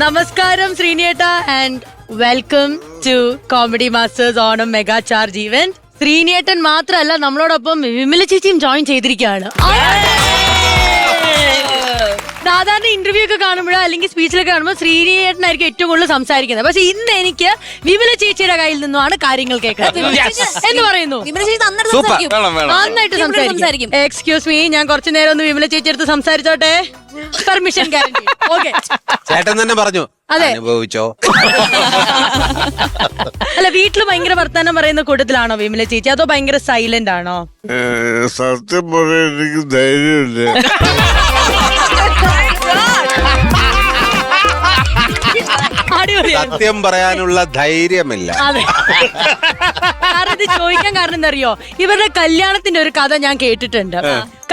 നമസ്കാരം ശ്രീനിയേട്ട and welcome to comedy masters Onam mega charge event. ശ്രീനിയേട്ടൻ മാത്രമല്ല, നമ്മളോടൊപ്പം വിമല ചേച്ചിയും ജോയിൻ ചെയ്തിരിക്കുകയാണ്. സാധാരണ ഇന്റർവ്യൂ ഒക്കെ കാണുമ്പോഴോ അല്ലെങ്കിൽ സ്പീച്ചിലൊക്കെ കാണുമ്പോൾ ശ്രീനിയേട്ടനായിരിക്കും ഏറ്റവും കൂടുതൽ സംസാരിക്കുന്നത്. പക്ഷെ ഇന്ന് എനിക്ക് വിമല ചേച്ചിയുടെ കയ്യിൽ നിന്നുമാണ് കാര്യങ്ങൾ കേൾക്കുന്നത് എന്ന് പറയുന്നു. നന്നായിട്ട് സംസാരിക്കും. എക്സ്ക്യൂസ് മീ, ഞാൻ കുറച്ചു നേരം ഒന്ന് വിമല ചേച്ചി എടുത്ത് സംസാരിച്ചോട്ടെ? Permission guarantee. ഓക്കെ, ചേട്ടൻ തന്നെ പറഞ്ഞു. അതെ, അനുഭവിച്ചോ? അല്ല, വീട്ടില് ഭയങ്കര വർത്താനം പറയുന്ന കൂട്ടത്തിലാണോ വിമല ചേച്ചി, അതോ ഭയങ്കര സൈലന്റ് ആണോ? സത്യം പറയാൻ എനിക്ക് ധൈര്യമില്ല. സത്യം പറയാനുള്ള ധൈര്യമില്ല. അതെ, കാരണം ഇത് ചോദിക്കാൻ കാരണം എന്താ അറിയോ, ഇവരുടെ കല്യാണത്തിന്റെ ഒരു കഥ ഞാൻ കേട്ടിട്ടുണ്ട്.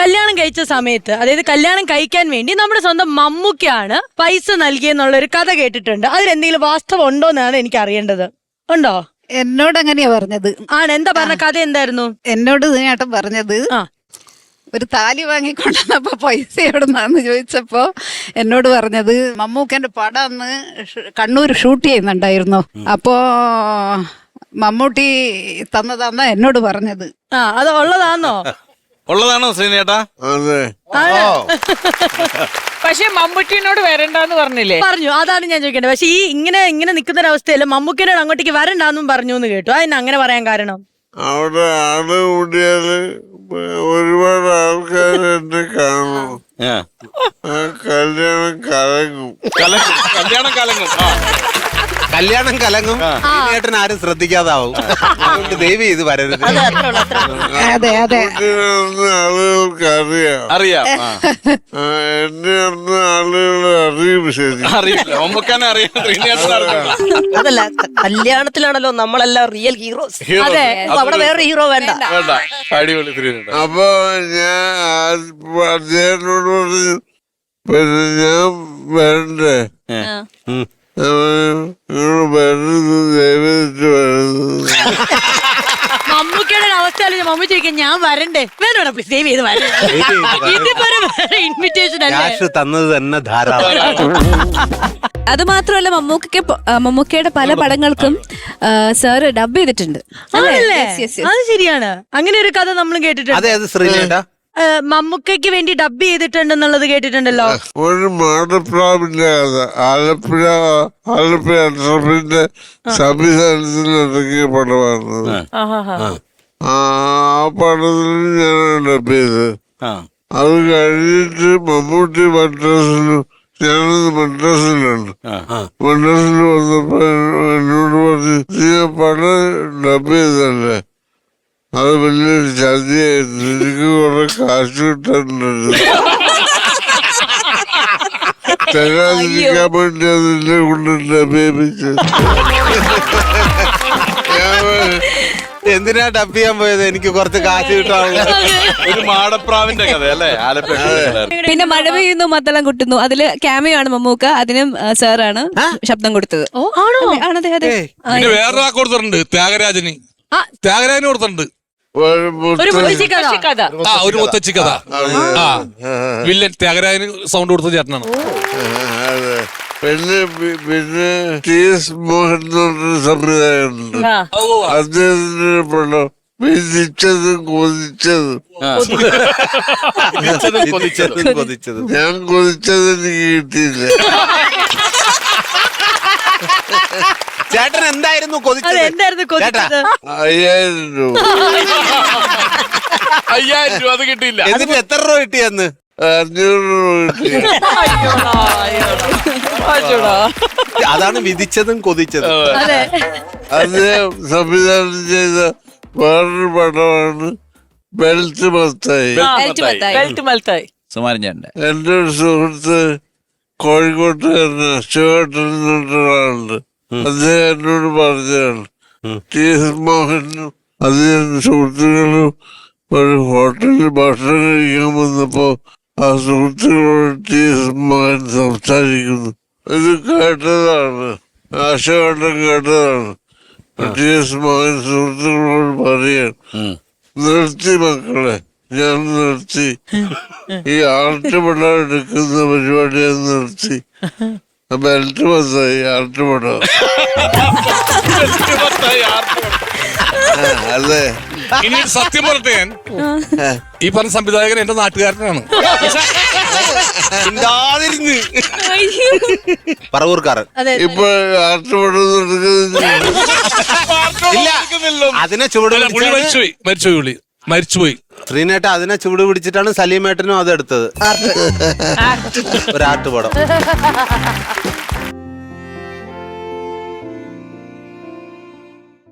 കല്യാണം കഴിച്ച സമയത്ത്, അതായത് കല്യാണം കഴിക്കാൻ വേണ്ടി നമ്മുടെ സ്വന്തം മമ്മൂക്കയാണ് പൈസ നൽകിയെന്നുള്ള ഒരു കഥ കേട്ടിട്ടുണ്ട്. അതിലെന്തെങ്കിലും വാസ്തവം ഉണ്ടോന്നാണ് എനിക്ക് അറിയേണ്ടത്. ഉണ്ടോ? എന്നോട് അങ്ങനെയാ പറഞ്ഞത്. ആണ്, എന്താ പറഞ്ഞ കഥ എന്തായിരുന്നു? എന്നോട് ഇതിനേട്ടൻ പറഞ്ഞത്, ഒരു താലി വാങ്ങിക്കൊണ്ടുവന്നപ്പോ പൈസ എവിടുന്നാന്ന് ചോദിച്ചപ്പോ എന്നോട് പറഞ്ഞത്, മമ്മൂക്കന്റെ പടം അന്ന് കണ്ണൂർ ഷൂട്ട് ചെയ്യുന്നുണ്ടായിരുന്നു, അപ്പോ മമ്മൂട്ടി തന്നതാന്നാ എന്നോട് പറഞ്ഞത്. അത് ഉള്ളതാണോ? ഉള്ളതാണോ ശ്രീനേട്ടാ? അതെ. പക്ഷെ മമ്മൂട്ടിനോട് വരണ്ടെന്ന് പറഞ്ഞില്ലേ? പറഞ്ഞു, അതാണ് ഞാൻ ചോദിക്കേണ്ടത്. പക്ഷെ ഈ ഇങ്ങനെ നിൽക്കുന്ന ഒരു അവസ്ഥയിൽ മമ്മൂക്കനോട് അങ്ങോട്ടേക്ക് വരണ്ടെന്നും പറഞ്ഞു എന്ന് കേട്ടു. അതിന് അങ്ങനെ പറയാൻ കാരണം? അവിടെ ആള് കൂടിയാല് ഒരുപാട് ആൾക്കാർ എന്നെ കാണും. ആ കല്യാണം കലങ്ങും. കല്യാണം കലങ്ങും. ചേട്ടൻ ആരും ശ്രദ്ധിക്കാതാവും. അതുകൊണ്ട് ദയവ് ചെയ്ത് വരരുത്. അതെ അതെ, ആളുകൾക്ക് അറിയാം. എന്നെ അന്ന് ആളുകൾ അറിയും. ശരി, അതല്ല, കല്യാണത്തിലാണല്ലോ നമ്മളെല്ലാം റിയൽ ഹീറോസ്. അവിടെ വേറെ ഹീറോ വേണ്ട. അപ്പൊ ഞാൻ അദ്ദേഹത്തിനോട് പറഞ്ഞു, പിന്നെ ഞാൻ വരണ്ടേ? മമ്മൂക്കയുടെ അവസ്ഥ മമ്മി ചോദിക്കാൻ ഞാൻ വരണ്ടേ? വേണോ പ്ലീസ് ദയവ് ചെയ്ത് വരണ്ടേ? ഇൻവിറ്റേഷൻ അല്ലേ തന്നത് തന്നെ ധാരാളം. അത് മാത്രമല്ല, മമ്മൂക്കയുടെ പല പടങ്ങൾക്കും സാറ് ഡബ് ചെയ്തിട്ടുണ്ട്. അത് ശരിയാണ്, അങ്ങനെ ഒരു കഥ നമ്മളും കേട്ടിട്ടുണ്ട്. അതെ, അത് ശ്രീനേട്ടാ മമ്മൂക്കയ്ക്ക് വേണ്ടി ഡബ് ചെയ്തിട്ടുണ്ടെന്നുള്ളത് കേട്ടിട്ടുണ്ടല്ലോ. ഒരു മാടപ്രാവിന്റെ കഥ ആലപ്പുഴ അഷ്റഫിന്റെ സംവിധാനത്തിൽ ഇറങ്ങിയ പടമായിരുന്നത്. ആ പടത്തിൽ ഞാൻ ഡബ് ചെയ്ത്. അത് കഴിഞ്ഞിട്ട് മമ്മൂട്ടി മദ്രാസിലും, ഞാനത് മദ്രാസിലുണ്ട്. മദ്രാസിൽ വന്നപ്പോ എന്നോട് പറഞ്ഞു, നീ പടം ഡബ് ചെയ്തല്ലേ, അത് വലിയൊരു ചതിയായിരുന്നു, എനിക്ക് കുറെ കാശ് കിട്ടാനുണ്ട്, തരാതിരിക്കാൻ വേണ്ടി അതിനെ കൊണ്ട് അപേപിച്ച്. എന്തിനാ ഡബ് ചെയ്യാൻ പോയത്? എനിക്ക് കുറച്ച് കാശ് കിട്ടാനുള്ള ഒരു മാടപ്രാവിന്റെ കഥ അല്ലേ? ആലപ്പുഴ. പിന്നെ മഴ പെയ്യുന്നു മദ്ദളം കുട്ടുന്നു, അതില് ക്യാമിയോ ആണ് മമ്മൂക്ക, അതിനും സാറാണ് ശബ്ദം കൊടുത്തത്. ആണതെ അതെ. പിന്നെ വേറൊരാൾ കൊടുത്തിട്ടുണ്ട്, ത്യാഗരാജന്. ത്യാഗരാജന് കൊടുത്തിട്ടുണ്ട് ഒരു കഥ. ഒരു മുത്തച്ഛി കഥ. വില്ലൻ ത്യാഗരാജന് സൗണ്ട് കൊടുത്ത ചേട്ടനാണ്. പിന്നെ ടി എസ് മോഹൻ സംവിധായകനുണ്ട്. അദ്ദേഹത്തിന്റെ പടം വിധിച്ചതും കൊതിച്ചതും. ഞാൻ കൊതിച്ചത് എനിക്ക് കിട്ടിയില്ല. ചേട്ടൻ എന്തായിരുന്നു കൊതിച്ചത്? 5000 രൂപ. 5000 രൂപ അത് കിട്ടിയില്ല. എന്നിട്ട് എത്ര രൂപ കിട്ടിയെന്ന്? 500 രൂപ കിട്ടി. അതാണ് വിധിച്ചതും കൊതിച്ചതും. അദ്ദേഹം സംവിധാനം ചെയ്ത വേറൊരു പടമാണ് ബെൽറ്റ് മത്തായി. എന്റെ ഒരു സുഹൃത്ത് കോഴിക്കോട്ടുകാരന് ശിവേട്ടൻ എന്നൊരാളുണ്ട്. അദ്ദേഹം എന്നോട് പറഞ്ഞതാണ്, ടി എസ് മോഹനും അദ്ദേഹം സുഹൃത്തുക്കളും ഒരു ഹോട്ടലിൽ ഭക്ഷണം കഴിക്കാൻ വന്നപ്പോ ആ സുഹൃത്തുക്കളോട് ടി എസ് മോഹൻ സംസാരിക്കുന്നു. ഇത് കേട്ടതാണ്, ആശയോട്ടം കേട്ടതാണ്. ടി എസ് മോഹൻ സുഹൃത്തുക്കളോട് പറയാൻ, നിർത്തി മക്കളെ, ഞാൻ നിർത്തി, ഈ ആർട്ട് പടം എടുക്കുന്ന പരിപാടി ഞാൻ നിർത്തി, ബെൽറ്റ് മൊത്തമായി ആട്ടുപടം. അതെ. ഇനി സത്യം പറഞ്ഞെ ഞാൻ ഈ പറഞ്ഞ സംവിധായകൻ എന്റെ നാട്ടുകാരനാണ്. മിണ്ടാതിരുന്ന്. പറവൂർക്കാരൻ. ഇപ്പൊ ആട്ടുപടം ഇല്ല, അതിനെ ചുവട് അല്ല, പുള്ളി പിടിച്ചാണ് മരിച്ചുപോയി. ശ്രീനേട്ട അതിനെ ചുവട് പിടിച്ചിട്ടാണ് സലീമേട്ടനും അത് എടുത്തത്. ഒരാട്ടുപടം.